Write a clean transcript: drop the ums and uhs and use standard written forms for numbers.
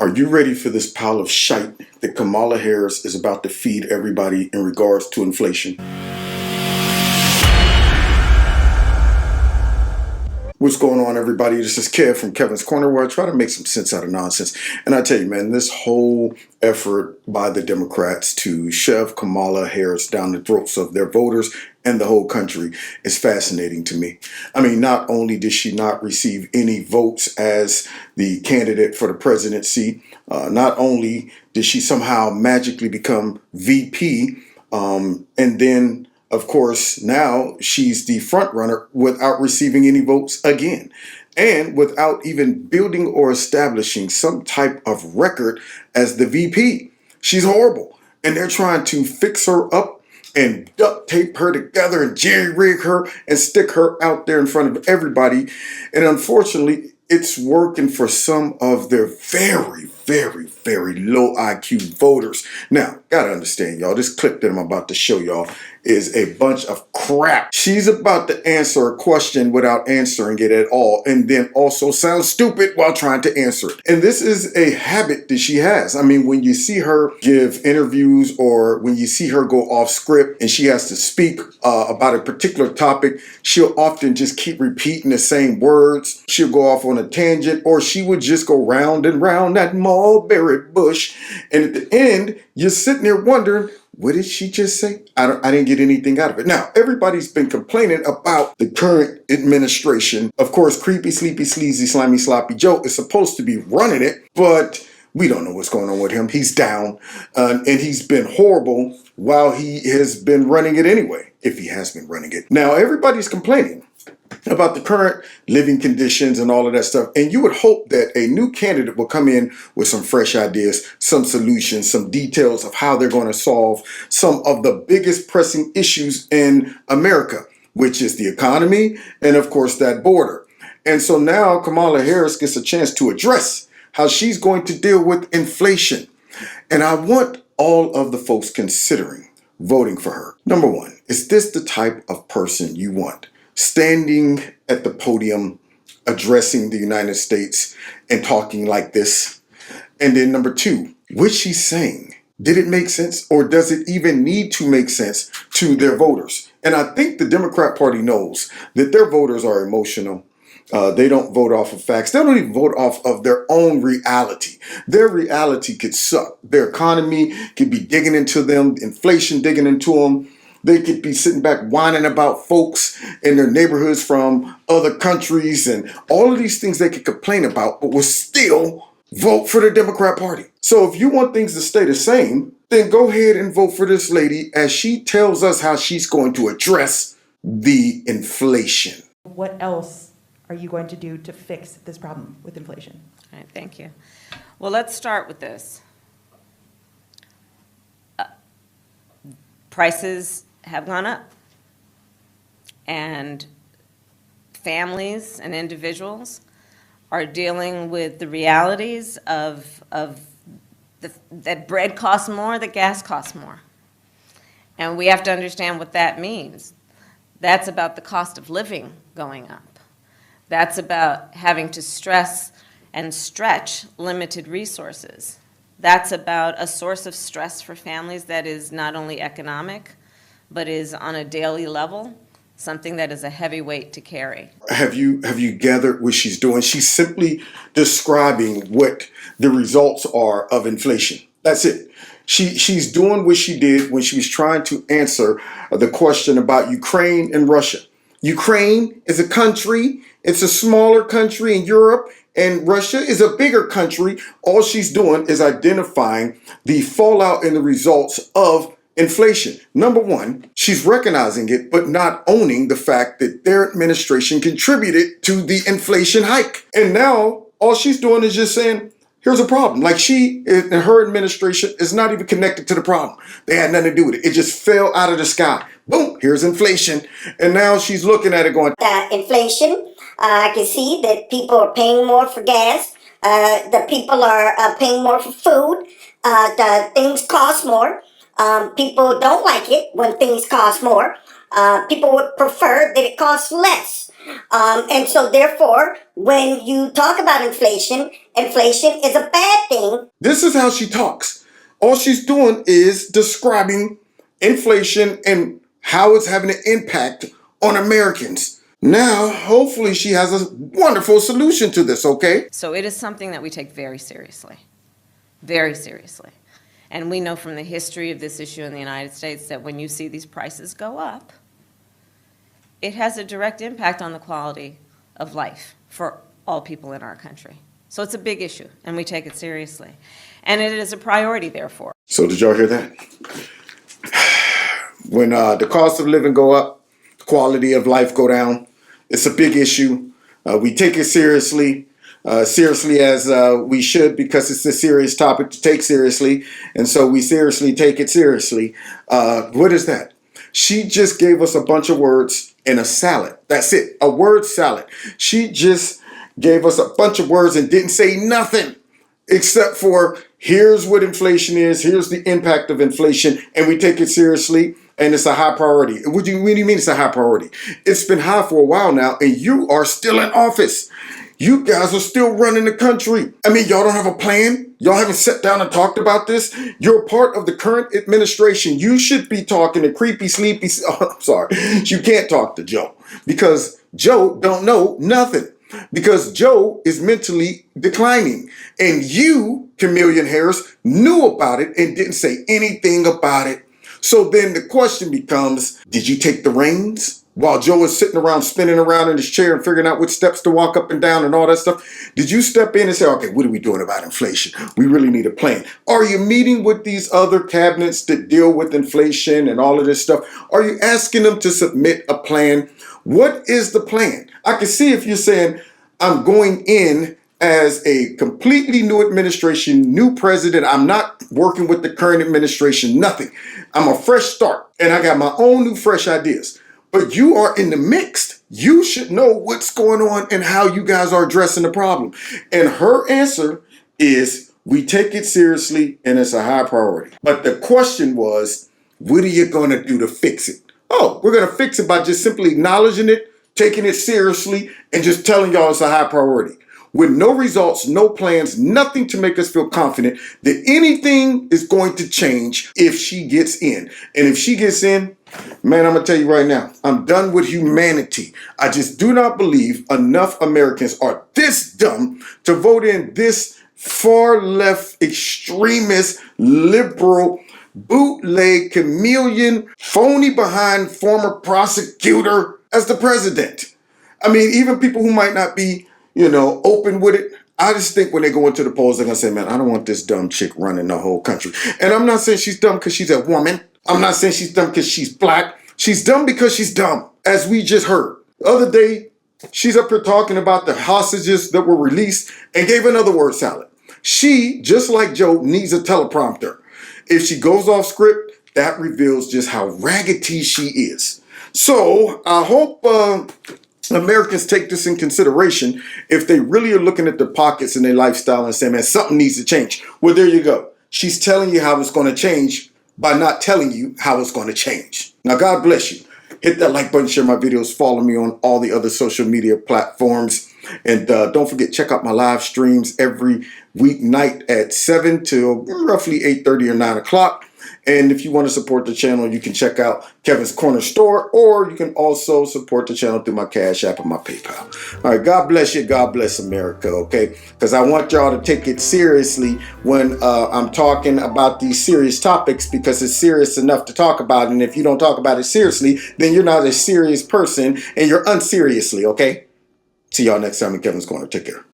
Are you ready for this pile of shite that Kamala Harris is about to feed everybody in regards to inflation? What's going on, everybody? This is Kev from Kevin's Corner, where I try to make some sense out of nonsense. And I tell you, man, this whole effort by the Democrats to shove Kamala Harris down the throats of their voters and the whole country is fascinating to me. I mean, not only did she not receive any votes as the candidate for the presidency, not only did she somehow magically become VP, and then of course, now she's the front runner without receiving any votes again, and without even building or establishing some type of record as the VP. She's horrible, and they're trying to fix her up and duct tape her together and jerry rig her and stick her out there in front of everybody. And unfortunately, it's working for some of their very, very low IQ voters. Now, gotta understand, y'all, this clip that I'm about to show y'all is a bunch of crap. She's about to answer a question without answering it at all, and then also sound stupid while trying to answer it. And this is a habit that she has. I mean, when you see her give interviews or when you see her go off script and she has to speak about a particular topic, she'll often just keep repeating the same words. She'll go off on a tangent, or she would just go round and round that mulberry bush. And at the end, you're sitting there wondering, what did she just say? I didn't get anything out of it. Now, everybody's been complaining about the current administration. Of course, creepy, sleepy, sleazy, slimy, sloppy Joe is supposed to be running it, but we don't know what's going on with him. He's down, and he's been horrible while he has been running it anyway, if he has been running it. Now, everybody's complaining about the current living conditions and all of that stuff. And you would hope that a new candidate will come in with some fresh ideas, some solutions, some details of how they're going to solve some of the biggest pressing issues in America, which is the economy and, of course, that border. And so now Kamala Harris gets a chance to address how she's going to deal with inflation. And I want all of the folks considering voting for her. Number one, is this the type of person you want standing at the podium, addressing the United States and talking like this? And then number two, what she's saying, did it make sense, or does it even need to make sense to their voters? And I think the Democrat Party knows that their voters are emotional. They don't vote off of facts. They don't even vote off of their own reality. Their reality could suck. Their economy could be digging into them, inflation digging into them. They could be sitting back whining about folks in their neighborhoods from other countries and all of these things they could complain about, but will still vote for the Democrat Party. So if you want things to stay the same, then go ahead and vote for this lady as she tells us how she's going to address the inflation. What else are you going to do to fix this problem with inflation? All right, thank you. Well, let's start with this. Prices have gone up, and families and individuals are dealing with the realities of that bread costs more, that gas costs more. And we have to understand what that means. That's about the cost of living going up. That's about having to stress and stretch limited resources. That's about a source of stress for families that is not only economic, but is on a daily level, something that is a heavy weight to carry. Have you gathered what she's doing? She's simply describing what the results are of inflation. That's it. She's doing what she did when she was trying to answer the question about Ukraine and Russia. Ukraine is a country. It's a smaller country in Europe, and Russia is a bigger country. All she's doing is identifying the fallout and the results of inflation. Number one, she's recognizing it, but not owning the fact that their administration contributed to the inflation hike. And now all she's doing is just saying, here's a problem. Like she and her administration is not even connected to the problem. They had nothing to do with it. It just fell out of the sky. Boom, here's inflation. And now she's looking at it going, inflation. I can see that people are paying more for gas. The people are paying more for food. The things cost more. People don't like it when things cost more. People would prefer that it costs less. And so therefore, when you talk about inflation inflation is a bad thing. This is how she talks. All she's doing is describing inflation and how it's having an impact on Americans. Now, hopefully she has a wonderful solution to this, okay? So it is something that we take very seriously, very seriously. And we know from the history of this issue in the United States that when you see these prices go up, it has a direct impact on the quality of life for all people in our country. So it's a big issue, and we take it seriously. And it is a priority, therefore. So did y'all hear that? When the cost of living go up, quality of life go down, it's a big issue. We take it seriously as we should, because it's a serious topic to take seriously. And so we seriously take it seriously. What is that? She just gave us a bunch of words in a salad. That's it. A word salad. She just gave us a bunch of words and didn't say nothing except for here's what inflation is. Here's the impact of inflation. And we take it seriously. And it's a high priority. What do you mean it's a high priority? It's been high for a while now, and you are still in office. You guys are still running the country. I mean, y'all don't have a plan? Y'all haven't sat down and talked about this? You're part of the current administration. You should be talking to creepy, sleepy, I'm sorry. You can't talk to Joe because Joe don't know nothing. Because Joe is mentally declining. And you, Kamala Harris, knew about it and didn't say anything about it. So then the question becomes, did you take the reins while Joe is sitting around spinning around in his chair and figuring out which steps to walk up and down and all that stuff? Did you step in and say, okay, what are we doing about inflation? We really need a plan. Are you meeting with these other cabinets that deal with inflation and all of this stuff? Are you asking them to submit a plan? What is the plan? I can see if you're saying, I'm going in as a completely new administration, new president. I'm not working with the current administration, nothing. I'm a fresh start, and I got my own new fresh ideas. But you are in the mix. You should know what's going on and how you guys are addressing the problem. And her answer is, we take it seriously and it's a high priority. But the question was, what are you going to do to fix it? Oh, we're going to fix it by just simply acknowledging it, taking it seriously, and just telling y'all it's a high priority. With no results, no plans, nothing to make us feel confident that anything is going to change if she gets in. And if she gets in, man, I'm going to tell you right now, I'm done with humanity. I just do not believe enough Americans are this dumb to vote in this far left, extremist, liberal, bootleg, chameleon, phony behind former prosecutor as the president. I mean, even people who might not be, open with it. I just think when they go into the polls, they're going to say, man, I don't want this dumb chick running the whole country. And I'm not saying she's dumb because she's a woman. I'm not saying she's dumb because she's black. She's dumb because she's dumb, as we just heard. The other day, she's up here talking about the hostages that were released and gave another word salad. She, just like Joe, needs a teleprompter. If she goes off script, that reveals just how raggedy she is. So I hope Americans take this in consideration if they really are looking at their pockets and their lifestyle and saying, man, something needs to change. Well, there you go. She's telling you how it's going to change by not telling you how it's going to change. Now, God bless you. Hit that like button, share my videos, follow me on all the other social media platforms. And don't forget, check out my live streams every weeknight at 7 till roughly 8:30 or 9 o'clock. And if you want to support the channel, you can check out Kevin's Corner Store, or you can also support the channel through my Cash App and my PayPal. All right, God bless you. God bless America, okay? Because I want y'all to take it seriously when I'm talking about these serious topics, because it's serious enough to talk about. And if you don't talk about it seriously, then you're not a serious person and you're unseriously, okay? See y'all next time in Kevin's Corner. Take care.